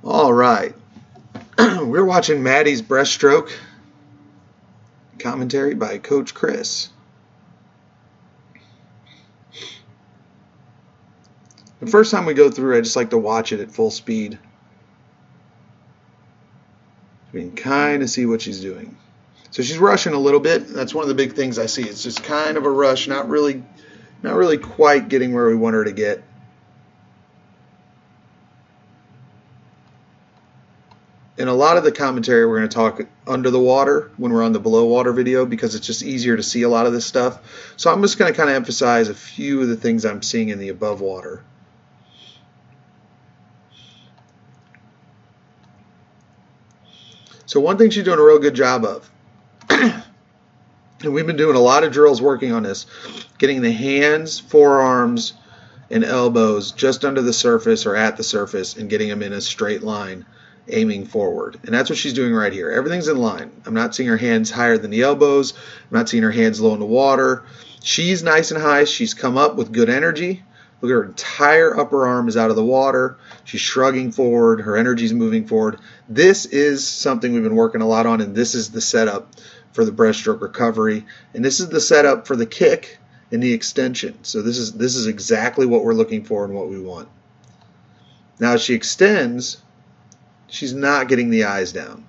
All right. We're watching Maddie's breaststroke. Commentary by Coach Chris. The first time we go through, I just like to watch it at full speed. We can kind of see what she's doing. So she's rushing a little bit. That's one of the big things I see. It's just kind of a rush, not really quite getting where we want her to get. In a lot of the commentary, we're going to talk under the water when we're on the below water video because it's just easier to see a lot of this stuff. So I'm just going to kind of emphasize a few of the things I'm seeing in the above water. So one thing she's doing a real good job of, and we've been doing a lot of drills working on this, getting the hands, forearms, and elbows just under the surface or at the surface and getting them in a straight line, aiming forward. And that's what she's doing right here. Everything's in line. I'm not seeing her hands higher than the elbows. I'm not seeing her hands low in the water. She's nice and high. She's come up with good energy. Look at her entire upper arm is out of the water. She's shrugging forward. Her energy's moving forward. This is something we've been working a lot on, and this is the setup for the breaststroke recovery. And this is the setup for the kick and the extension. So this is exactly what we're looking for and what we want. Now as she extends, she's not getting the eyes down.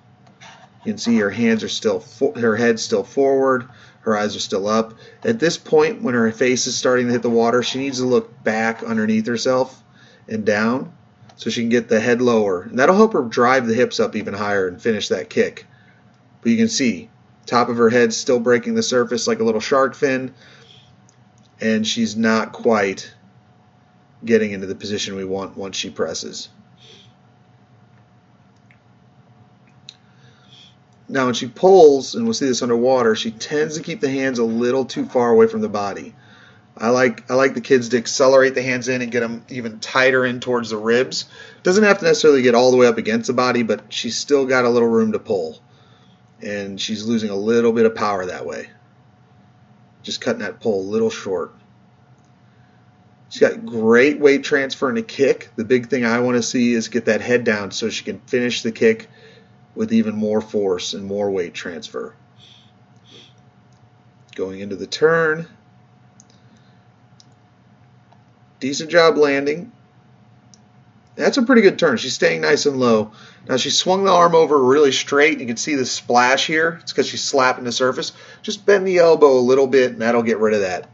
You can see her hands are still, her head's still forward, her eyes are still up. At this point, when her face is starting to hit the water, she needs to look back underneath herself and down so she can get the head lower. And that'll help her drive the hips up even higher and finish that kick. But you can see, top of her head still breaking the surface like a little shark fin, and she's not quite getting into the position we want once she presses. Now when she pulls, and we'll see this underwater, she tends to keep the hands a little too far away from the body. I like the kids to accelerate the hands in and get them even tighter in towards the ribs. Doesn't have to necessarily get all the way up against the body, but she's still got a little room to pull. And she's losing a little bit of power that way. Just cutting that pull a little short. She's got great weight transfer in the kick. The big thing I want to see is get that head down so she can finish the kick with even more force and more weight transfer. Going into the turn. Decent job landing. That's a pretty good turn. She's staying nice and low. Now she swung the arm over really straight. You can see the splash here. It's because she's slapping the surface. Just bend the elbow a little bit and that'll get rid of that.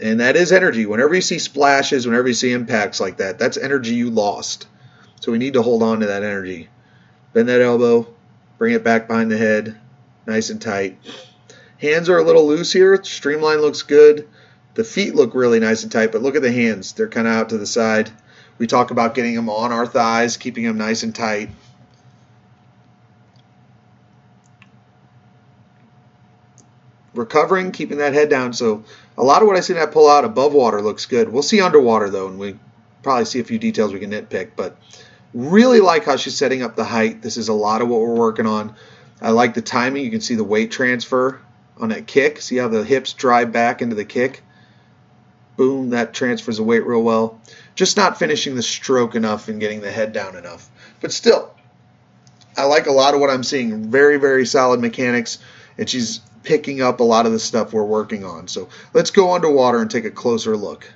And that is energy. Whenever you see splashes, whenever you see impacts like that, that's energy you lost. So we need to hold on to that energy. Bend that elbow, bring it back behind the head, nice and tight. Hands are a little loose here. Streamline looks good. The feet look really nice and tight, but look at the hands. They're kind of out to the side. We talk about getting them on our thighs, keeping them nice and tight. Recovering, keeping that head down. So a lot of what I see that pull out above water looks good. We'll see underwater though, and we probably see a few details we can nitpick, but really like how she's setting up the height. This is a lot of what we're working on. I like the timing. You can see the weight transfer on that kick. See how the hips drive back into the kick? Boom, that transfers the weight real well. Just not finishing the stroke enough and getting the head down enough. But still, I like a lot of what I'm seeing. Very, very solid mechanics, and she's picking up a lot of the stuff we're working on. So let's go underwater and take a closer look.